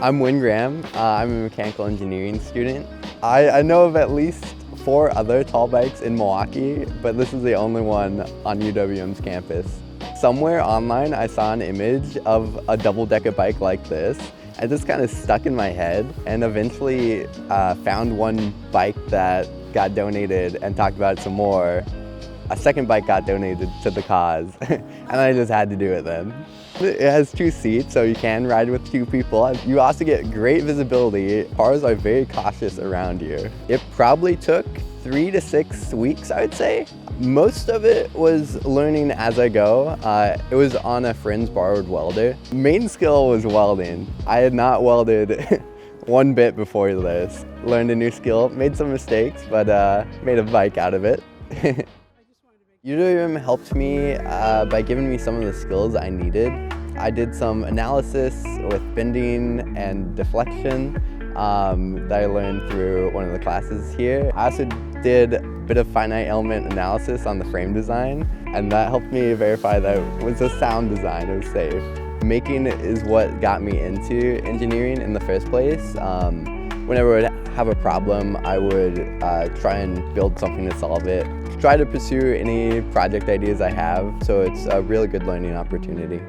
I'm Wynn Grame. I'm a mechanical engineering student. I know of at least 4 other tall bikes in Milwaukee, but this is the only one on UWM's campus. Somewhere online I saw an image of a double-decker bike like this. It just kind of stuck in my head, and eventually found one bike that got donated and talked about it some more. A second bike got donated to the cause, and I just had to do it then. It has 2 seats, so you can ride with 2 people. You also get great visibility. Cars are very cautious around here. It probably took 3 to 6 weeks, I would say. Most of it was learning as I go. It was on a friend's borrowed welder. Main skill was welding. I had not welded one bit before this. Learned a new skill, made some mistakes, but made a bike out of it. UW helped me by giving me some of the skills I needed. I did some analysis with bending and deflection that I learned through one of the classes here. I also did a bit of finite element analysis on the frame design, and that helped me verify that it was a sound design, it was safe. Making is what got me into engineering in the first place. Whenever I would have a problem, I would try and build something to solve it. Try to pursue any project ideas I have, so it's a really good learning opportunity.